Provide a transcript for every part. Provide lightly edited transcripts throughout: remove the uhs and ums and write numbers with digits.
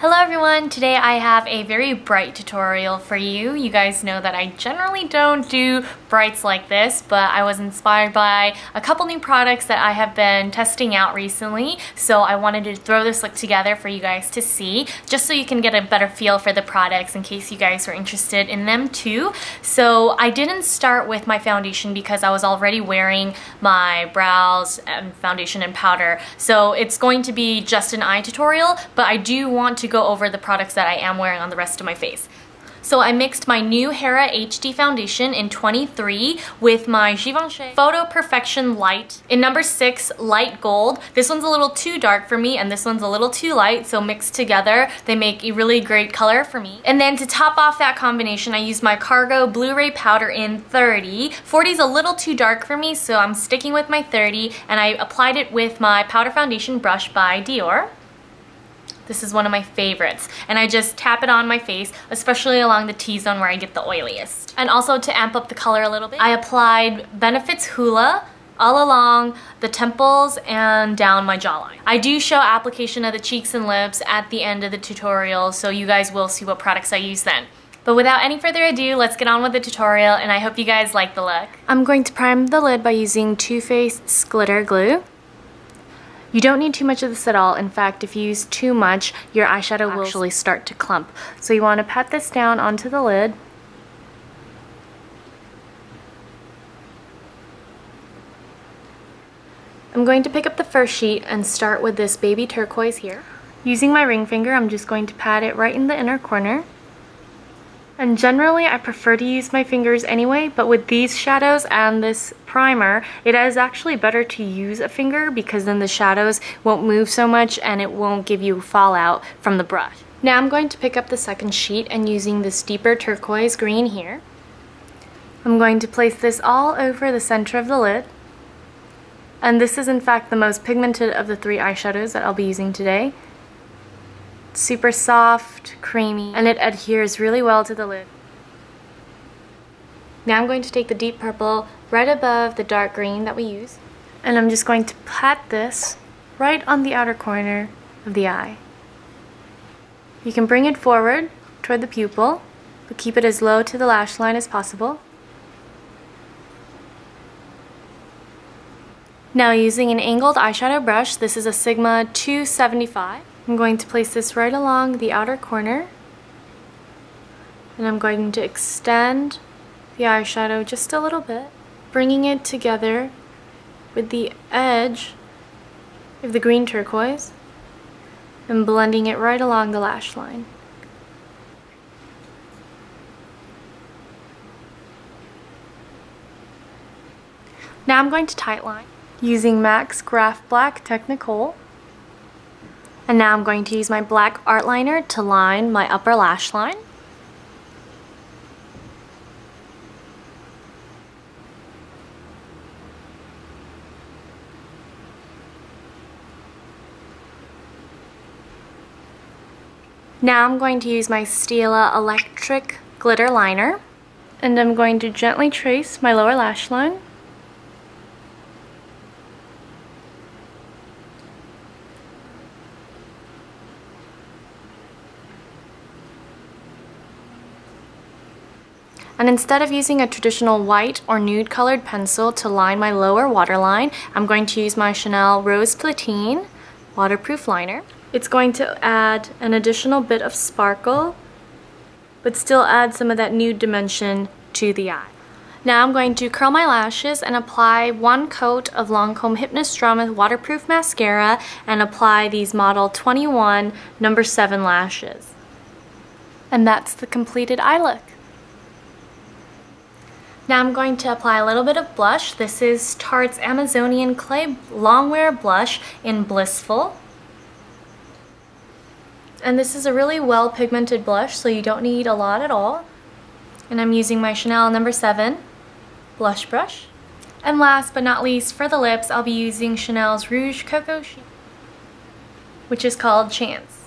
Hello everyone! Today I have a very bright tutorial for you. You guys know that I generally don't do brights like this, but I was inspired by a couple new products that I have been testing out recently, so I wanted to throw this look together for you guys to see, just so you can get a better feel for the products in case you guys were interested in them too. So I didn't start with my foundation because I was already wearing my brows and foundation and powder, so it's going to be just an eye tutorial, but I do want to go over the products that I am wearing on the rest of my face. So I mixed my new Hera HD foundation in 23 with my Givenchy Photo Perfection Light in number 6 light gold. This one's a little too dark for me and this one's a little too light, so mixed together they make a really great color for me. And then to top off that combination, I used my Cargo Blu-ray powder in 30. 40 is a little too dark for me, so I'm sticking with my 30, and I applied it with my powder foundation brush by Dior. This is one of my favorites, and I just tap it on my face, especially along the T-zone where I get the oiliest. And also to amp up the color a little bit, I applied Benefit's Hula all along the temples and down my jawline. I do show application of the cheeks and lips at the end of the tutorial, so you guys will see what products I use then. But without any further ado, let's get on with the tutorial, and I hope you guys like the look. I'm going to prime the lid by using Too Faced's glitter glue. You don't need too much of this at all. In fact, if you use too much, your eyeshadow will actually start to clump. So you want to pat this down onto the lid. I'm going to pick up the first sheet and start with this baby turquoise here. Using my ring finger, I'm just going to pat it right in the inner corner. And generally, I prefer to use my fingers anyway, but with these shadows and this primer, it is actually better to use a finger because then the shadows won't move so much and it won't give you fallout from the brush. Now I'm going to pick up the second sheet, and using this deeper turquoise green here, I'm going to place this all over the center of the lid. And this is in fact the most pigmented of the three eyeshadows that I'll be using today. Super soft, creamy, and it adheres really well to the lid. Now I'm going to take the deep purple right above the dark green that we use, and I'm just going to pat this right on the outer corner of the eye. You can bring it forward toward the pupil, but keep it as low to the lash line as possible. Now using an angled eyeshadow brush, this is a Sigma 275. I'm going to place this right along the outer corner, and I'm going to extend the eyeshadow just a little bit, bringing it together with the edge of the green turquoise and blending it right along the lash line. Now I'm going to tightline using MAC's Graph Black Technicolor. And now I'm going to use my black art liner to line my upper lash line. Now I'm going to use my Stila Electric Glitter Liner, and I'm going to gently trace my lower lash line. And instead of using a traditional white or nude colored pencil to line my lower waterline, I'm going to use my Chanel Rose Platine waterproof liner. It's going to add an additional bit of sparkle, but still add some of that nude dimension to the eye. Now I'm going to curl my lashes and apply one coat of Lancome Hypnous Drama waterproof mascara and apply these Model 21 number 7 lashes. And that's the completed eye look. Now I'm going to apply a little bit of blush. This is Tarte's Amazonian Clay Longwear Blush in Blissful. And this is a really well pigmented blush, so you don't need a lot at all. And I'm using my Chanel number 7 blush brush. And last but not least, for the lips, I'll be using Chanel's Rouge Coco Chic, which is called Chance.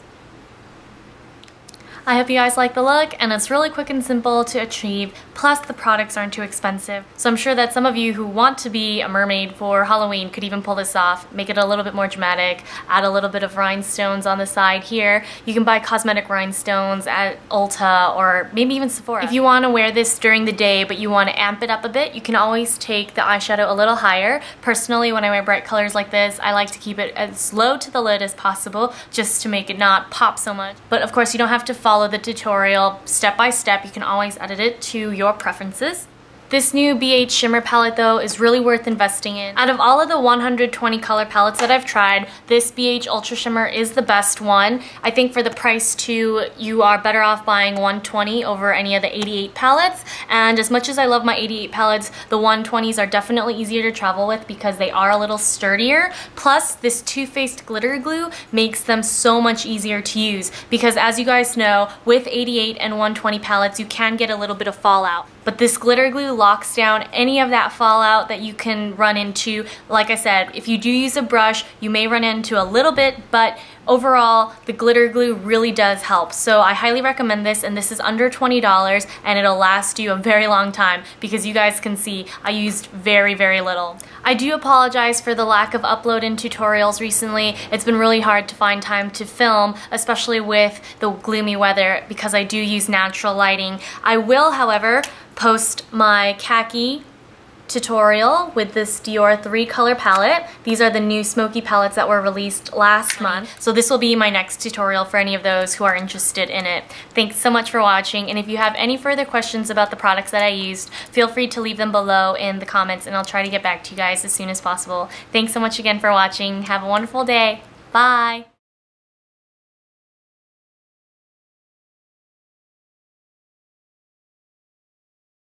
I hope you guys like the look, and it's really quick and simple to achieve, plus the products aren't too expensive. So I'm sure that some of you who want to be a mermaid for Halloween could even pull this off, make it a little bit more dramatic, add a little bit of rhinestones on the side here. You can buy cosmetic rhinestones at Ulta or maybe even Sephora. If you want to wear this during the day but you want to amp it up a bit, you can always take the eyeshadow a little higher. Personally, when I wear bright colors like this, I like to keep it as low to the lid as possible just to make it not pop so much. But of course, you don't have to follow the tutorial step by step. You can always edit it to your preferences. This new BH Shimmer palette though is really worth investing in. Out of all of the 120 color palettes that I've tried, this BH Ultra Shimmer is the best one. I think for the price too, you are better off buying 120 over any of the 88 palettes. And as much as I love my 88 palettes, the 120s are definitely easier to travel with because they are a little sturdier. Plus, this Too Faced glitter glue makes them so much easier to use because as you guys know, with 88 and 120 palettes, you can get a little bit of fallout. But this glitter glue locks down any of that fallout that you can run into. Like I said, if you do use a brush, you may run into a little bit, but overall, the glitter glue really does help. So I highly recommend this, and this is under $20, and it'll last you a very long time because you guys can see I used very, very little. I do apologize for the lack of upload and tutorials recently. It's been really hard to find time to film, especially with the gloomy weather because I do use natural lighting. I will, however, post my khaki tutorial with this Dior 3-color palette. These are the new smoky palettes that were released last month. So this will be my next tutorial for any of those who are interested in it. Thanks so much for watching, and if you have any further questions about the products that I used, feel free to leave them below in the comments and I'll try to get back to you guys as soon as possible. Thanks so much again for watching. Have a wonderful day. Bye!